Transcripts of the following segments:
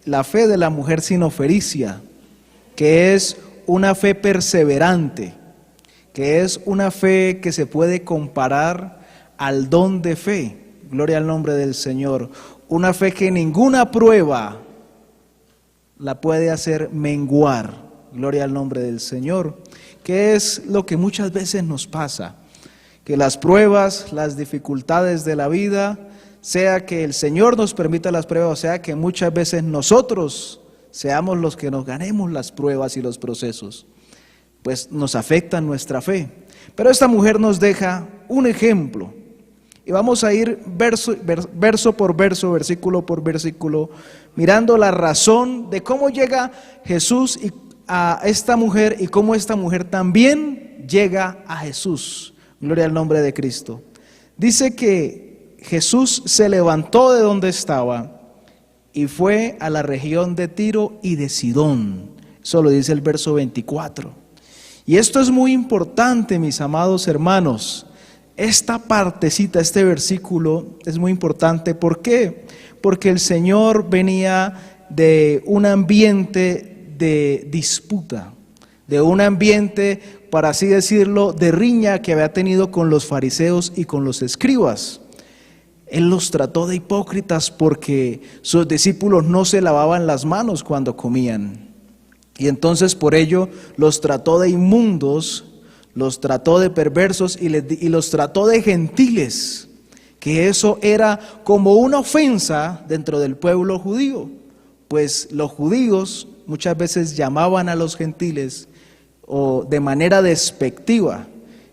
la fe de la mujer sinofericia, que es una fe perseverante, que es una fe que se puede comparar al don de fe. Gloria al nombre del Señor. Una fe que ninguna prueba la puede hacer menguar. Gloria al nombre del Señor. Que es lo que muchas veces nos pasa, que las pruebas, las dificultades de la vida, sea que el Señor nos permita las pruebas, o sea que muchas veces nosotros seamos los que nos ganemos las pruebas y los procesos, pues nos afectan nuestra fe. Pero esta mujer nos deja un ejemplo, y vamos a ir verso por verso, versículo por versículo, mirando la razón de cómo llega Jesús a esta mujer y cómo esta mujer también llega a Jesús. Gloria al nombre de Cristo. Dice que Jesús se levantó de donde estaba y fue a la región de Tiro y de Sidón. Eso lo dice el verso 24. Y esto es muy importante, mis amados hermanos. Esta partecita, este versículo es muy importante. ¿Por qué? Porque el Señor venía de un ambiente de disputa, de un ambiente, para así decirlo, de riña que había tenido con los fariseos y con los escribas. Él los trató de hipócritas porque sus discípulos no se lavaban las manos cuando comían. Y entonces por ello los trató de inmundos, los trató de perversos y los trató de gentiles, que eso era como una ofensa dentro del pueblo judío, pues los judíos muchas veces llamaban a los gentiles o de manera despectiva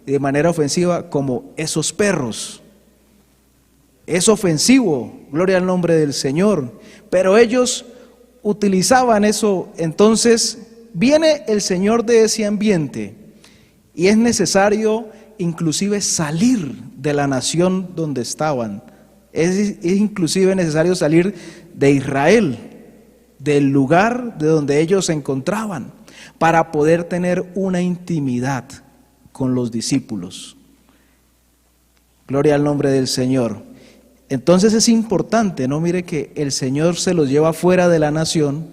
y de manera ofensiva como esos perros. Es ofensivo, gloria al nombre del Señor, pero ellos utilizaban eso. Entonces viene el Señor de ese ambiente y es necesario inclusive salir de la nación donde estaban. Es inclusive necesario salir de Israel, del lugar de donde ellos se encontraban, para poder tener una intimidad con los discípulos. Gloria al nombre del Señor. Entonces es importante, ¿no? Mire que el Señor se los lleva fuera de la nación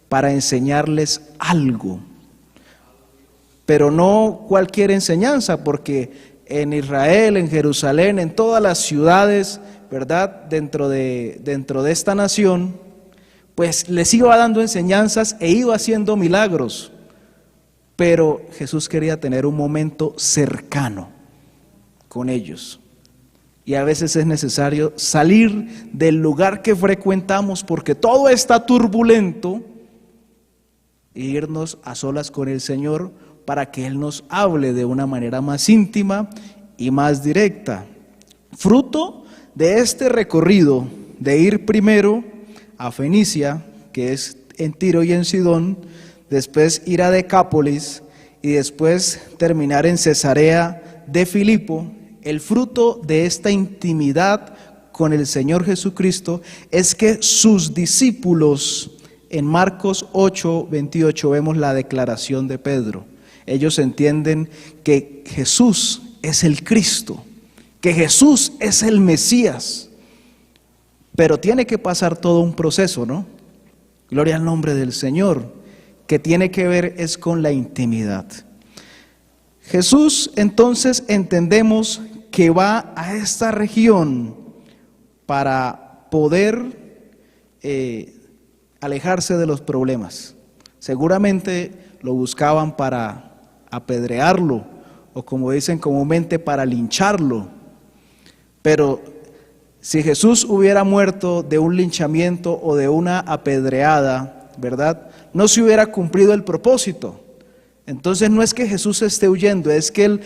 para enseñarles algo, pero no cualquier enseñanza, porque en Israel, en Jerusalén, en todas las ciudades, ¿verdad? Dentro de esta nación, pues les iba dando enseñanzas e iba haciendo milagros, pero Jesús quería tener un momento cercano con ellos. Y a veces es necesario salir del lugar que frecuentamos porque todo está turbulento e irnos a solas con el Señor para que Él nos hable de una manera más íntima y más directa. Fruto de este recorrido de ir primero a Fenicia, que es en Tiro y en Sidón, después ir a Decápolis y después terminar en Cesarea de Filipo, el fruto de esta intimidad con el Señor Jesucristo es que sus discípulos, en Marcos 8:28 vemos la declaración de Pedro. Ellos entienden que Jesús es el Cristo, que Jesús es el Mesías, pero tiene que pasar todo un proceso, ¿no? Gloria al nombre del Señor, que tiene que ver es con la intimidad. Jesús, entonces, entendemos que va a esta región para poder alejarse de los problemas. Seguramente lo buscaban para apedrearlo, o como dicen comúnmente, para lincharlo. Pero si Jesús hubiera muerto de un linchamiento o de una apedreada, ¿verdad?, no se hubiera cumplido el propósito. Entonces no es que Jesús esté huyendo, es que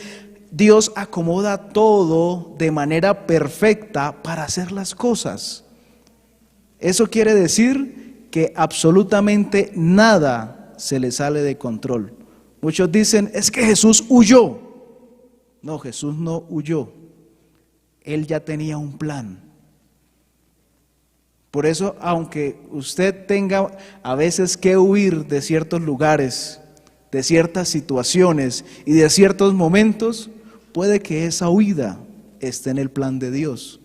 Dios acomoda todo de manera perfecta para hacer las cosas. Eso quiere decir que absolutamente nada se le sale de control. Muchos dicen, es que Jesús huyó. No, Jesús no huyó. Él ya tenía un plan. Por eso, aunque usted tenga a veces que huir de ciertos lugares, de ciertas situaciones y de ciertos momentos, puede que esa huida esté en el plan de Dios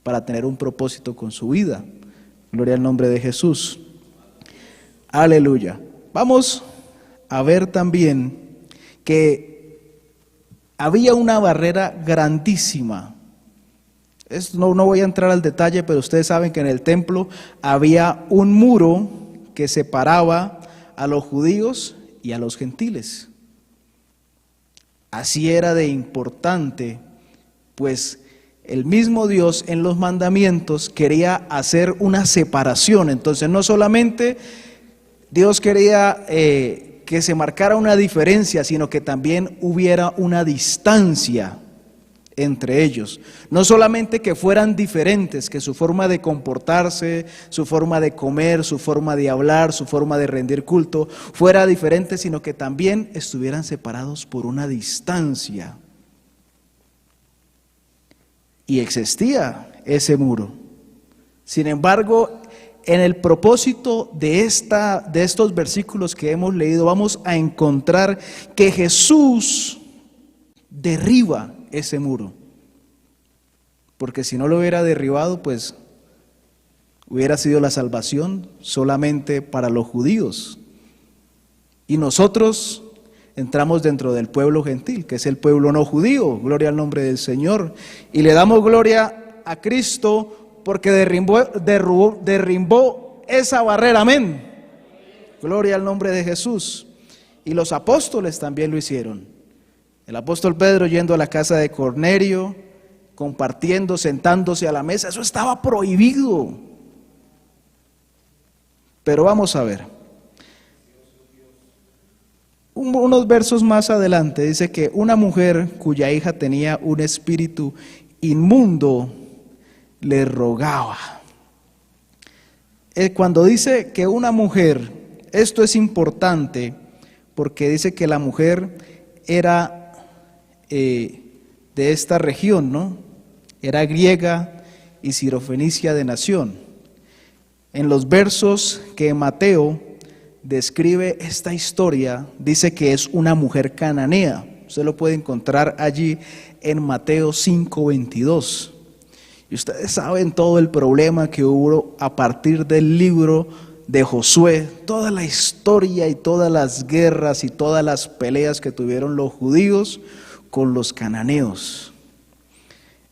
para tener un propósito con su vida. Gloria al nombre de Jesús. Aleluya. Vamos a ver también que había una barrera grandísima. No voy a entrar al detalle, pero ustedes saben que en el templo había un muro que separaba a los judíos y a los gentiles. Así era de importante, pues el mismo Dios en los mandamientos quería hacer una separación. Entonces no solamente Dios quería que se marcara una diferencia, sino que también hubiera una distancia entre ellos. No solamente que fueran diferentes, que su forma de comportarse, su forma de comer, su forma de hablar, su forma de rendir culto fuera diferente, sino que también estuvieran separados por una distancia. Y existía ese muro. Sin embargo, en el propósito de estos versículos que hemos leído, vamos a encontrar que Jesús derriba ese muro. Porque si no lo hubiera derribado, pues hubiera sido la salvación solamente para los judíos. Y nosotros entramos dentro del pueblo gentil, que es el pueblo no judío. Gloria al nombre del Señor. Y le damos gloria a Cristo porque derrimbó esa barrera. Amén. Gloria al nombre de Jesús. Y los apóstoles también lo hicieron. El apóstol Pedro yendo a la casa de Cornelio, compartiendo, sentándose a la mesa, eso estaba prohibido. Pero vamos a ver. Unos versos más adelante dice que una mujer cuya hija tenía un espíritu inmundo le rogaba. Cuando dice que una mujer, esto es importante porque dice que la mujer era de esta región, ¿no? Era griega y sirofenicia de nación. En los versos que Mateo describe esta historia, dice que es una mujer cananea. Usted lo puede encontrar allí en Mateo 5:22. Y ustedes saben todo el problema que hubo a partir del libro de Josué, toda la historia y todas las guerras y todas las peleas que tuvieron los judíos con los cananeos.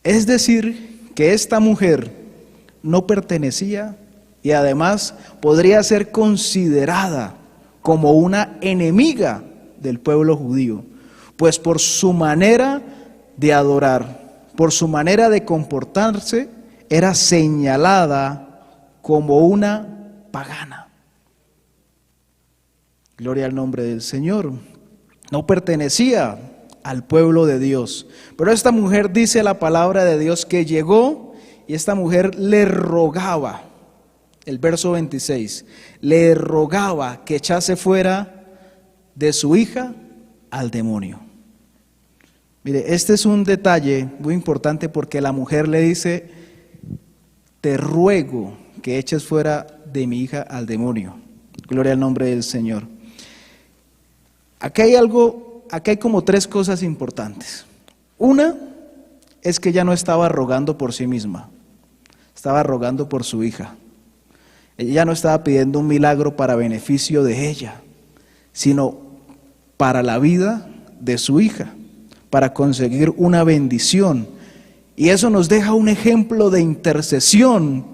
Es decir, que esta mujer no pertenecía y además podría ser considerada como una enemiga del pueblo judío, pues por su manera de adorar, por su manera de comportarse, era señalada como una pagana. Gloria al nombre del Señor. No pertenecía al pueblo de Dios. Pero esta mujer, dice la palabra de Dios, que llegó y esta mujer le rogaba. El verso 26, le rogaba que echase fuera de su hija al demonio. Mire, este es un detalle muy importante porque la mujer le dice: te ruego que eches fuera de mi hija al demonio. Gloria al nombre del Señor. Aquí hay como tres cosas importantes. Una es que ella no estaba rogando por sí misma, estaba rogando por su hija. Ella no estaba pidiendo un milagro para beneficio de ella, sino para la vida de su hija, para conseguir una bendición. Y eso nos deja un ejemplo de intercesión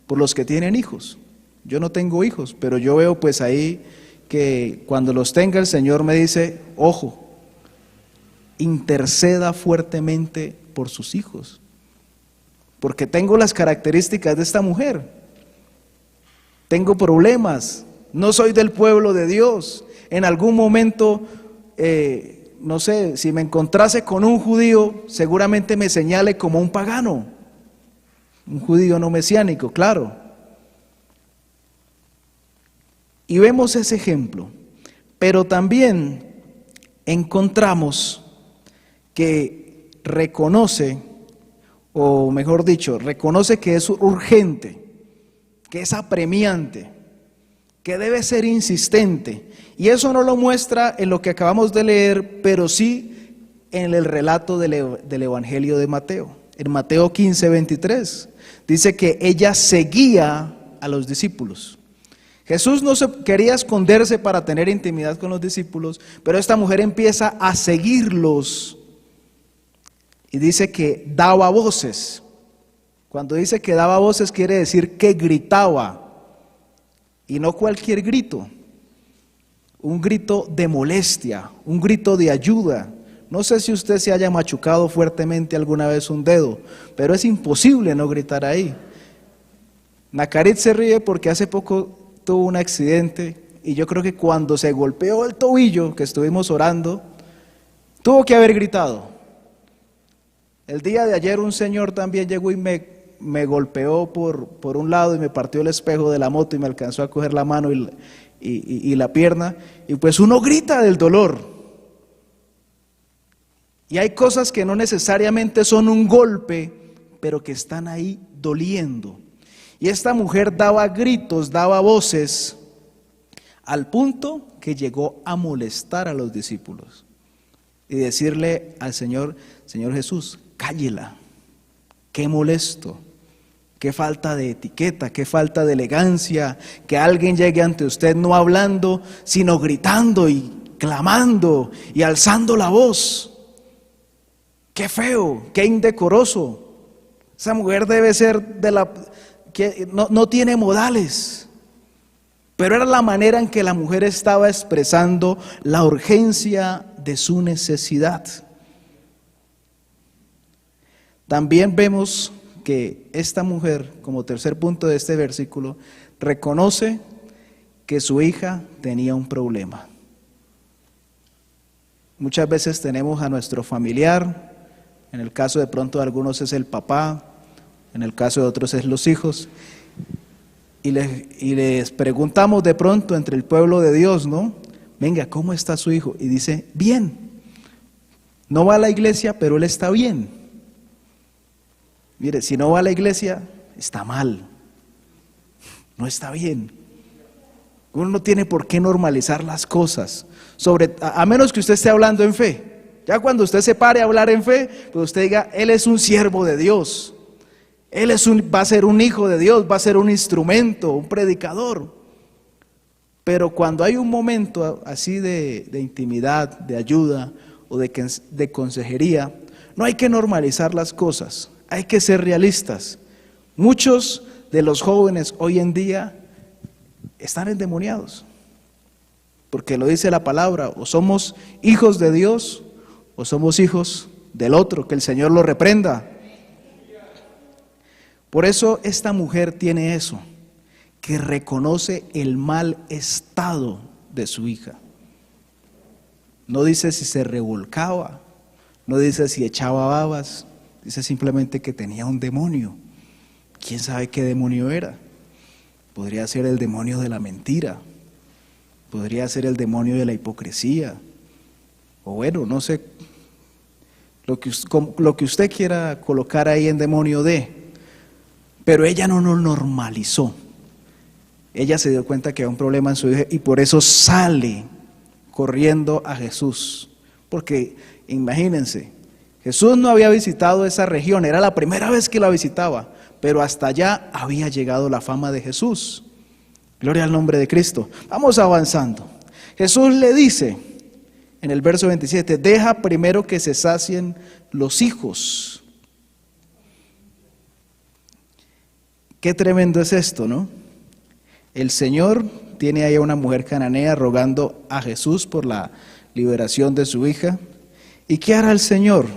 por los que tienen hijos. Yo no tengo hijos, pero yo veo pues ahí que cuando los tenga el Señor me dice: ojo, interceda fuertemente por sus hijos, porque tengo las características de esta mujer. Tengo problemas, no soy del pueblo de Dios. En algún momento, no sé, si me encontrase con un judío, seguramente me señale como un pagano, un judío no mesiánico, claro. Y vemos ese ejemplo, pero también encontramos que reconoce, o mejor dicho, reconoce que es urgente, que es apremiante, que debe ser insistente. Y eso no lo muestra en lo que acabamos de leer, pero sí en el relato del Evangelio de Mateo. En Mateo 15:23 dice que ella seguía a los discípulos. Jesús no quería esconderse para tener intimidad con los discípulos, pero esta mujer empieza a seguirlos y dice que daba voces. Cuando dice que daba voces quiere decir que gritaba, y no cualquier grito, un grito de molestia, un grito de ayuda. No sé si usted se haya machucado fuertemente alguna vez un dedo, pero es imposible no gritar ahí. Nacarit se ríe porque hace poco tuvo un accidente y yo creo que cuando se golpeó el tobillo, que estuvimos orando, tuvo que haber gritado. El día de ayer un señor también llegó y me golpeó por un lado y me partió el espejo de la moto y me alcanzó a coger la mano y la pierna, y pues uno grita del dolor. Y hay cosas que no necesariamente son un golpe, pero que están ahí doliendo. Y esta mujer daba gritos, daba voces, al punto que llegó a molestar a los discípulos y decirle al Señor: Señor Jesús, cállela, qué molesto, qué falta de etiqueta, qué falta de elegancia, que alguien llegue ante usted no hablando, sino gritando y clamando y alzando la voz. Qué feo, qué indecoroso. Esa mujer debe ser que no tiene modales. Pero era la manera en que la mujer estaba expresando la urgencia de su necesidad. También vemos que esta mujer, como tercer punto de este versículo, reconoce que su hija tenía un problema. Muchas veces tenemos a nuestro familiar, en el caso de pronto de algunos es el papá, en el caso de otros es los hijos, y les preguntamos de pronto entre el pueblo de Dios, ¿no? Venga, ¿cómo está su hijo? Y dice, bien. No va a la iglesia, pero él está bien. Mire, si no va a la iglesia, está mal. No está bien. Uno no tiene por qué normalizar las cosas, a menos que usted esté hablando en fe. Ya cuando usted se pare a hablar en fe, pues usted diga, él es un siervo de Dios. Él va a ser un hijo de Dios, va a ser un instrumento, un predicador. Pero cuando hay un momento así de intimidad, de ayuda o de consejería, no hay que normalizar las cosas, hay que ser realistas. Muchos de los jóvenes hoy en día están endemoniados, porque lo dice la palabra: o somos hijos de Dios o somos hijos del otro, que el Señor lo reprenda. Por eso esta mujer tiene eso, que reconoce el mal estado de su hija. No dice si se revolcaba, no dice si echaba babas, dice simplemente que tenía un demonio. ¿Quién sabe qué demonio era? Podría ser el demonio de la mentira, podría ser el demonio de la hipocresía, o bueno, no sé, lo que usted quiera colocar ahí en demonio pero ella no lo normalizó. Ella se dio cuenta que había un problema en su hija y por eso sale corriendo a Jesús. Porque imagínense, Jesús no había visitado esa región, era la primera vez que la visitaba, pero hasta allá había llegado la fama de Jesús. Gloria al nombre de Cristo. Vamos avanzando. Jesús le dice en el verso 27, deja primero que se sacien los hijos. Qué tremendo es esto, ¿no? El Señor tiene ahí a una mujer cananea rogando a Jesús por la liberación de su hija. ¿Y qué hará el Señor?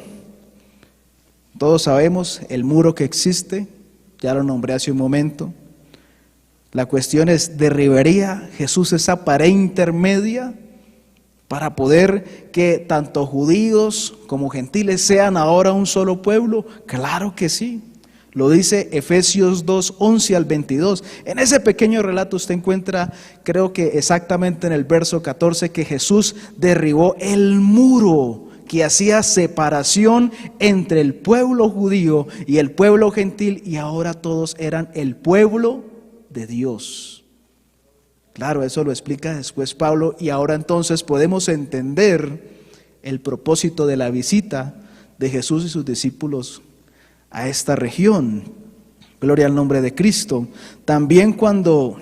Todos sabemos el muro que existe, ya lo nombré hace un momento. La cuestión es, ¿derribaría Jesús esa pared intermedia para poder que tanto judíos como gentiles sean ahora un solo pueblo? Claro que sí. Lo dice Efesios 2, 11 al 22. En ese pequeño relato usted encuentra, creo que exactamente en el verso 14, que Jesús derribó el muro que hacía separación entre el pueblo judío y el pueblo gentil, y ahora todos eran el pueblo de Dios. Claro, eso lo explica después Pablo, y ahora entonces podemos entender el propósito de la visita de Jesús y sus discípulos a esta región. Gloria al nombre de Cristo. También cuando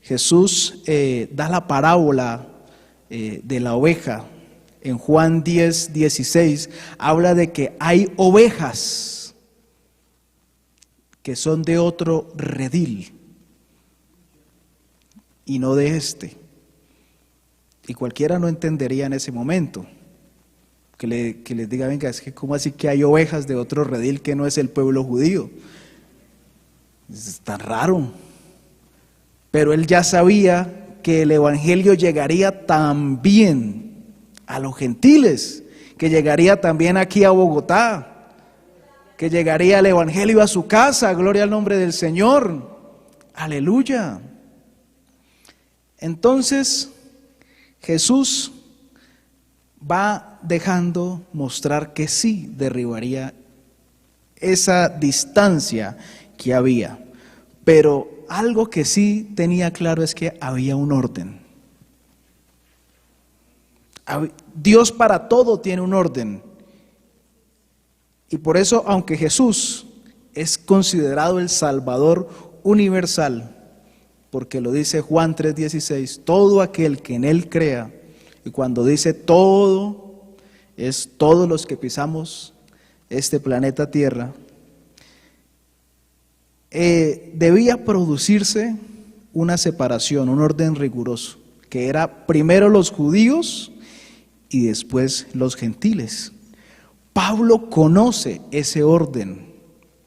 Jesús da la parábola de la oveja. En Juan 10:16 habla de que hay ovejas que son de otro redil y no de este. Y cualquiera no entendería en ese momento que les diga, venga, es que ¿cómo así que hay ovejas de otro redil que no es el pueblo judío? Es tan raro. Pero él ya sabía que el evangelio llegaría también a los gentiles, que llegaría también aquí a Bogotá, que llegaría el evangelio a su casa. Gloria al nombre del Señor. Aleluya. Entonces Jesús va dejando mostrar que sí derribaría esa distancia que había, pero algo que sí tenía claro es que había un orden. Dios para todo tiene un orden, y por eso, aunque Jesús es considerado el Salvador universal, porque lo dice Juan 3:16, todo aquel que en Él crea, y cuando dice todo, es todos los que pisamos este planeta Tierra, debía producirse una separación, un orden riguroso, que era primero los judíos y después los gentiles. Pablo conoce ese orden,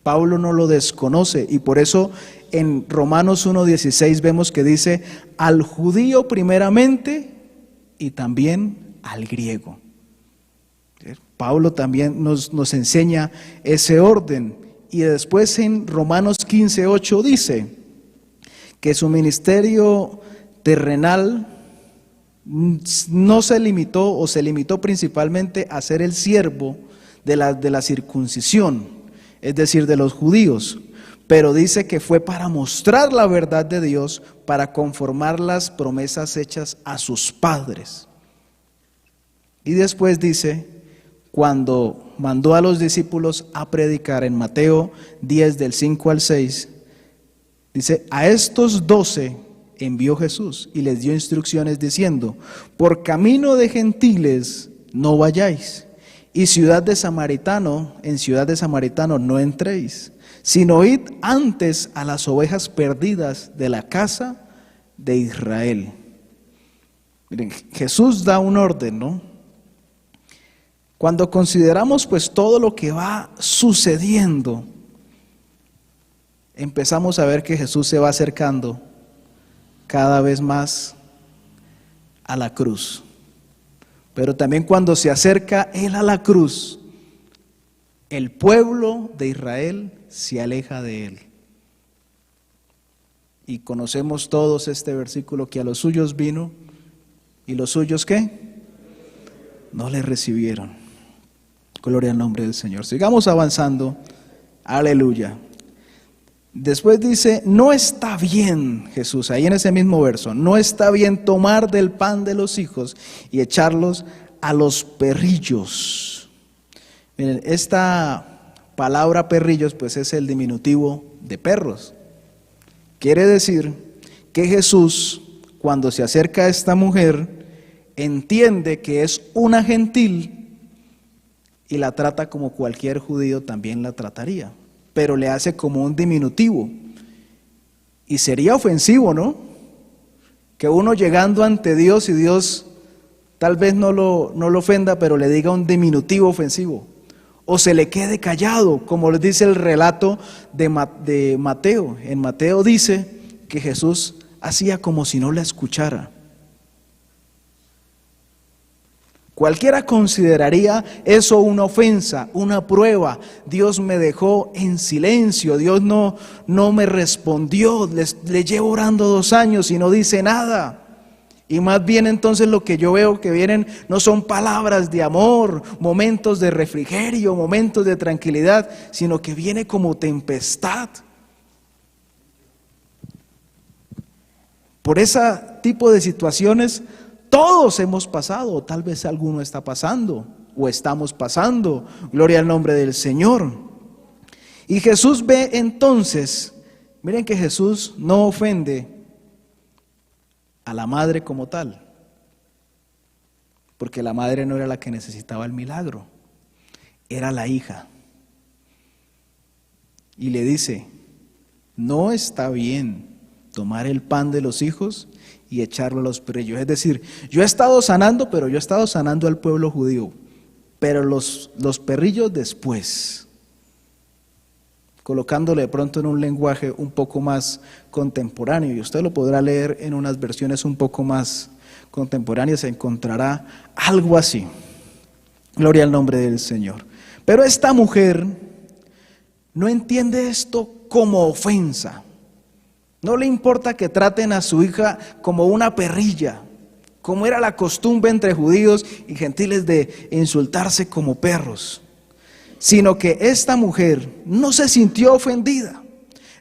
Pablo no lo desconoce, y por eso en Romanos 1:16 vemos que dice, al judío primeramente y también al griego. Pablo también nos enseña ese orden. Y después en Romanos 15:8 dice que su ministerio terrenal no se limitó, o se limitó principalmente a ser el siervo de la circuncisión, es decir, de los judíos, pero dice que fue para mostrar la verdad de Dios, para conformar las promesas hechas a sus padres. Y después dice, cuando mandó a los discípulos a predicar en Mateo 10 del 5 al 6, dice, a estos 12 envió Jesús y les dio instrucciones diciendo, por camino de gentiles no vayáis, y en ciudad de samaritano no entréis, sino id antes a las ovejas perdidas de la casa de Israel. Miren, Jesús da un orden, ¿no? Cuando consideramos pues todo lo que va sucediendo, empezamos a ver que Jesús se va acercando cada vez más a la cruz. Pero también cuando se acerca Él a la cruz, el pueblo de Israel se aleja de Él. Y conocemos todos este versículo, que a los suyos vino, ¿y los suyos qué? No le recibieron. Gloria al nombre del Señor. Sigamos avanzando. Aleluya. Después dice, no está bien, Jesús, ahí en ese mismo verso, no está bien tomar del pan de los hijos y echarlos a los perrillos. Miren, esta palabra perrillos pues es el diminutivo de perros. Quiere decir que Jesús, cuando se acerca a esta mujer, entiende que es una gentil y la trata como cualquier judío también la trataría, pero le hace como un diminutivo. Y sería ofensivo, ¿no? Que uno llegando ante Dios y Dios tal vez no lo ofenda, pero le diga un diminutivo ofensivo. O se le quede callado, como les dice el relato de Mateo. En Mateo dice que Jesús hacía como si no la escuchara. Cualquiera consideraría eso una ofensa, una prueba. Dios me dejó en silencio, Dios no me respondió, le llevo orando 2 años y no dice nada. Y más bien entonces lo que yo veo que vienen no son palabras de amor, momentos de refrigerio, momentos de tranquilidad, sino que viene como tempestad. Por ese tipo de situaciones todos hemos pasado, o tal vez alguno está pasando, o estamos pasando. Gloria al nombre del Señor. Y Jesús ve entonces, miren que Jesús no ofende a la madre como tal, porque la madre no era la que necesitaba el milagro, era la hija. Y le dice, no está bien tomar el pan de los hijos y echarlo a los perrillos. Es decir, yo he estado sanando, pero yo he estado sanando al pueblo judío, pero los perrillos después, colocándole de pronto en un lenguaje un poco más contemporáneo, y usted lo podrá leer en unas versiones un poco más contemporáneas, se encontrará algo así. Gloria al nombre del Señor. Pero esta mujer no entiende esto como ofensa. No le importa que traten a su hija como una perrilla, como era la costumbre entre judíos y gentiles de insultarse como perros, sino que esta mujer no se sintió ofendida,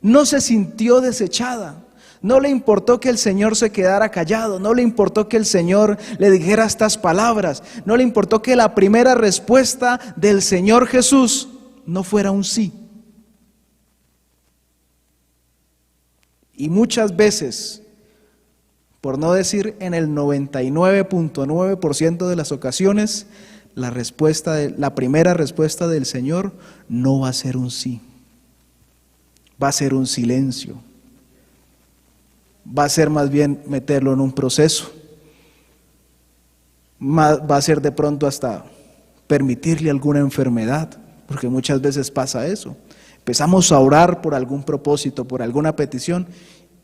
no se sintió desechada, no le importó que el Señor se quedara callado, no le importó que el Señor le dijera estas palabras, no le importó que la primera respuesta del Señor Jesús no fuera un sí. Y muchas veces, por no decir en el 99.9% de las ocasiones, la primera respuesta del Señor no va a ser un sí, va a ser un silencio, va a ser más bien meterlo en un proceso, va a ser de pronto hasta permitirle alguna enfermedad, porque muchas veces pasa eso. Empezamos a orar por algún propósito, por alguna petición,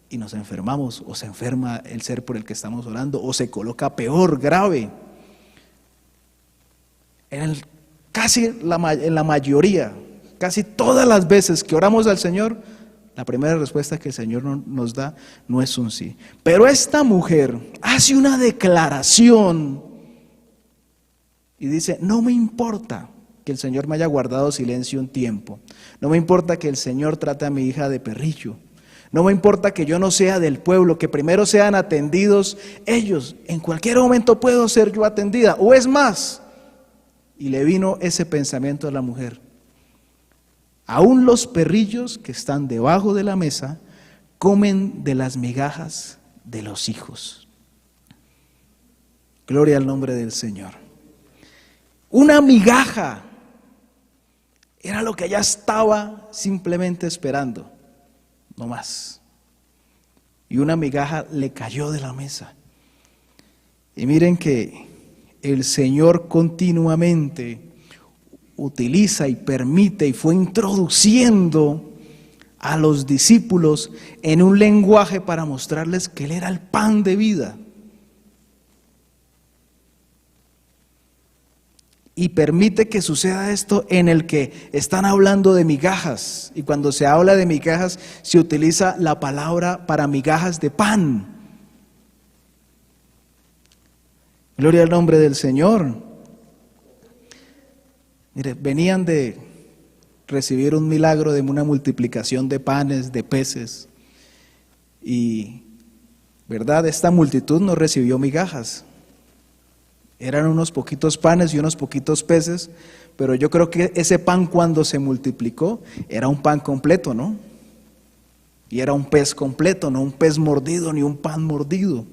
y nos enfermamos, o se enferma el ser por el que estamos orando, o se coloca peor, grave. En la mayoría, casi todas las veces que oramos al Señor, la primera respuesta que el Señor nos da no es un sí. Pero esta mujer hace una declaración y dice, no me importa que el Señor me haya guardado silencio un tiempo, no me importa que el Señor trate a mi hija de perrillo, no me importa que yo no sea del pueblo, que primero sean atendidos ellos, en cualquier momento puedo ser yo atendida, o es más. Y le vino ese pensamiento a la mujer, aún los perrillos que están debajo de la mesa comen de las migajas de los hijos. Gloria al nombre del Señor. Una migaja era lo que ella estaba simplemente esperando, no más. Y una migaja le cayó de la mesa. Y miren que el Señor continuamente utiliza y permite y fue introduciendo a los discípulos en un lenguaje para mostrarles que Él era el pan de vida. Y permite que suceda esto en el que están hablando de migajas. Y cuando se habla de migajas, se utiliza la palabra para migajas de pan. Gloria al nombre del Señor. Mire, venían de recibir un milagro de una multiplicación de panes, de peces. Y, ¿verdad? Esta multitud no recibió migajas. Eran unos poquitos panes y unos poquitos peces, pero yo creo que ese pan cuando se multiplicó era un pan completo, ¿no? Y era un pez completo, no un pez mordido ni un pan mordido.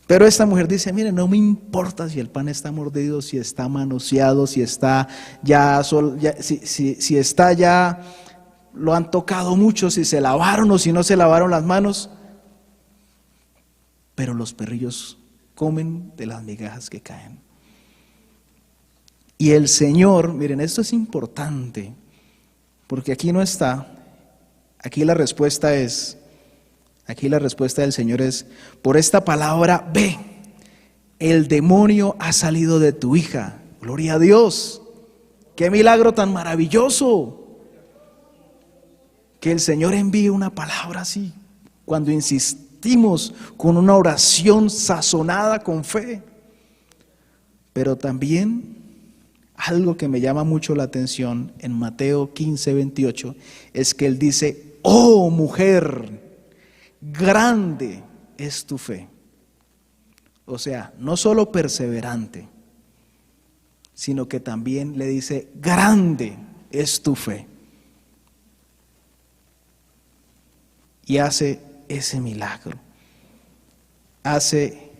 Pero esta mujer dice, mire, no me importa si el pan está mordido, si está manoseado, si está si está ya, lo han tocado mucho, si se lavaron o si no se lavaron las manos, pero los perrillos comen de las migajas que caen. Y el Señor, miren, esto es importante, porque aquí no está, aquí la respuesta del Señor es, por esta palabra, ve, el demonio ha salido de tu hija. Gloria a Dios, qué milagro tan maravilloso, que el Señor envíe una palabra así, cuando insistimos con una oración sazonada con fe. Pero también algo que me llama mucho la atención en Mateo 15:28 es que Él dice, oh mujer, grande es tu fe. O sea, no solo perseverante, sino que también le dice, grande es tu fe. Y hace ese milagro. hace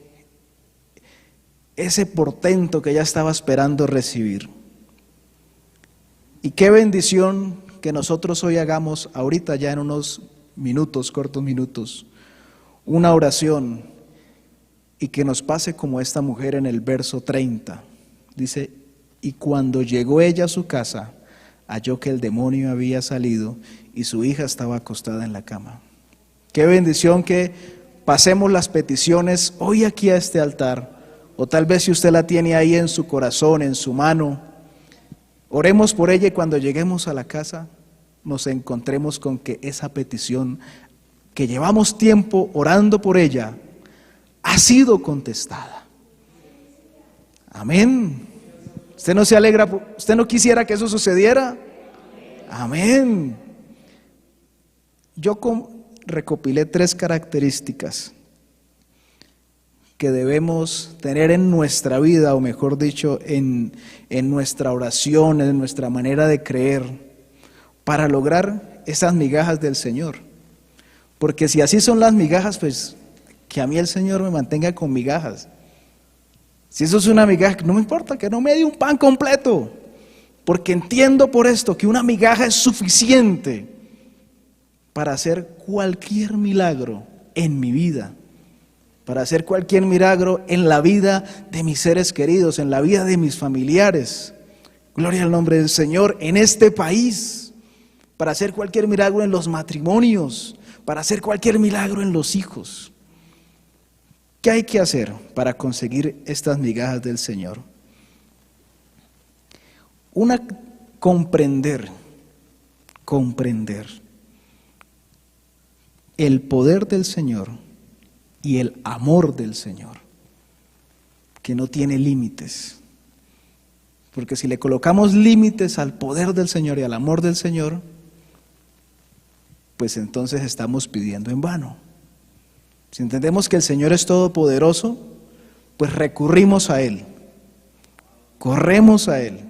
ese portento que ella estaba esperando recibir. Y qué bendición que nosotros hoy hagamos ahorita, ya en unos minutos, cortos minutos, una oración y que nos pase como esta mujer en el verso 30. Dice, y cuando llegó ella a su casa, halló que el demonio había salido y su hija estaba acostada en la cama. Qué bendición que pasemos las peticiones hoy aquí a este altar, o tal vez si usted la tiene ahí en su corazón, en su mano, oremos por ella y cuando lleguemos a la casa nos encontremos con que esa petición que llevamos tiempo orando por ella ha sido contestada. Amén. ¿Usted no se alegra? ¿Usted no quisiera que eso sucediera? Amén. Yo recopilé 3 características que debemos tener en nuestra vida, o mejor dicho, en nuestra oración, en nuestra manera de creer, para lograr esas migajas del Señor. Porque si así son las migajas, pues que a mí el Señor me mantenga con migajas. Si eso es una migaja, no me importa que no me dé un pan completo, porque entiendo por esto que una migaja es suficiente para hacer cualquier milagro en mi vida, para hacer cualquier milagro en la vida de mis seres queridos, en la vida de mis familiares. Gloria al nombre del Señor, en este país, para hacer cualquier milagro en los matrimonios, para hacer cualquier milagro en los hijos. ¿Qué hay que hacer para conseguir estas migajas del Señor? Una, comprender el poder del Señor y el amor del Señor, que no tiene límites. Porque si le colocamos límites al poder del Señor y al amor del Señor, pues entonces estamos pidiendo en vano. Si entendemos que el Señor es todopoderoso, pues recurrimos a Él, corremos a Él.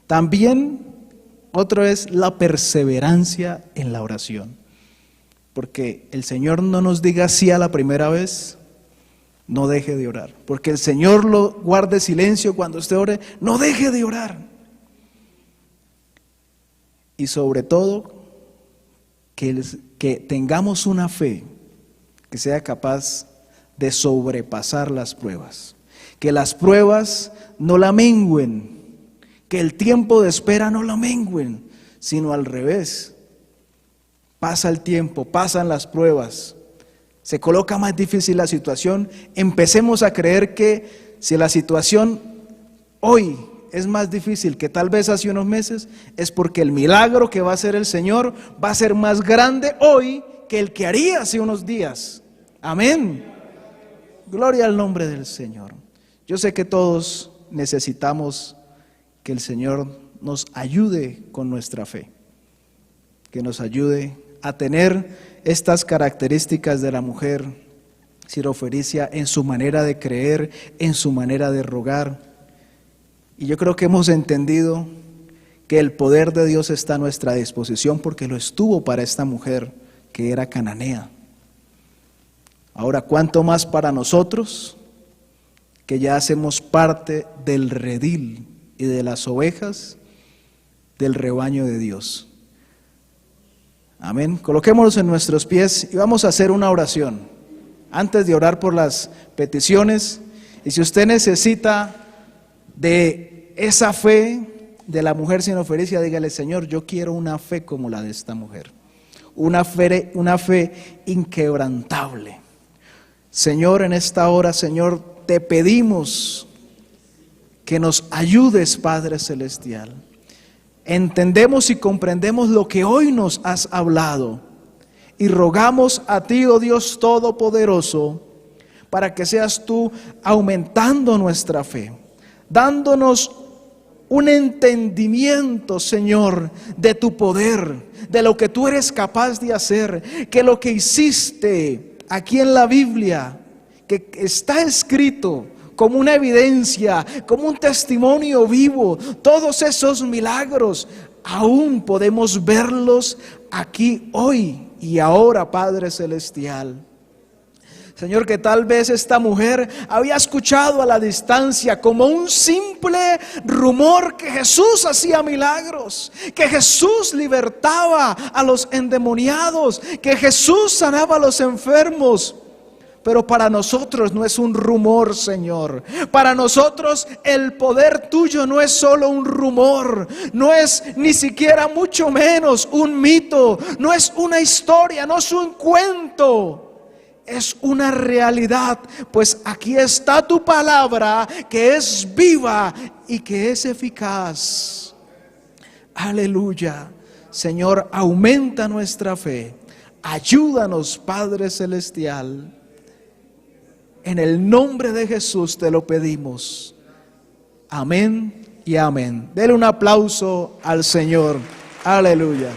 También otro es la perseverancia en la oración, porque el Señor no nos diga sí a la primera vez, no deje de orar, porque el Señor lo guarde silencio cuando usted ore, no deje de orar. Y sobre todo, que tengamos una fe que sea capaz de sobrepasar las pruebas, que las pruebas no la mengüen, que el tiempo de espera no la mengüen, sino al revés. Pasa el tiempo, pasan las pruebas, se coloca más difícil la situación, empecemos a creer que si la situación hoy es más difícil que tal vez hace unos meses, es porque el milagro que va a hacer el Señor va a ser más grande hoy que el que haría hace unos días. Amén. Gloria al nombre del Señor. Yo sé que todos necesitamos que el Señor nos ayude con nuestra fe, que nos ayude a tener estas características de la mujer sirofenicia en su manera de creer, en su manera de rogar. Y yo creo que hemos entendido que el poder de Dios está a nuestra disposición porque lo estuvo para esta mujer que era cananea. Ahora, ¿cuánto más para nosotros que ya hacemos parte del redil y de las ovejas del rebaño de Dios? Amén. Coloquémonos en nuestros pies y vamos a hacer una oración. Antes de orar por las peticiones, y si usted necesita de esa fe de la mujer sirofenicia, dígale: Señor, yo quiero una fe como la de esta mujer, una fe inquebrantable. Señor, en esta hora, Señor, te pedimos que nos ayudes, Padre Celestial. Entendemos y comprendemos lo que hoy nos has hablado y rogamos a ti, oh Dios Todopoderoso, para que seas tú aumentando nuestra fe, dándonos un entendimiento, Señor, de tu poder, de lo que tú eres capaz de hacer, que lo que hiciste aquí en la Biblia, que está escrito como una evidencia, como un testimonio vivo, todos esos milagros, aún podemos verlos aquí hoy y ahora, Padre Celestial. Señor, que tal vez esta mujer había escuchado a la distancia como un simple rumor que Jesús hacía milagros, que Jesús libertaba a los endemoniados, que Jesús sanaba a los enfermos. Pero para nosotros no es un rumor, Señor. Para nosotros el poder tuyo no es solo un rumor, no es ni siquiera mucho menos un mito, no es una historia, no es un cuento. Es una realidad, pues aquí está tu palabra que es viva y que es eficaz. Aleluya. Señor, aumenta nuestra fe. Ayúdanos, Padre Celestial. En el nombre de Jesús te lo pedimos. Amén y amén. Dele un aplauso al Señor. Aleluya.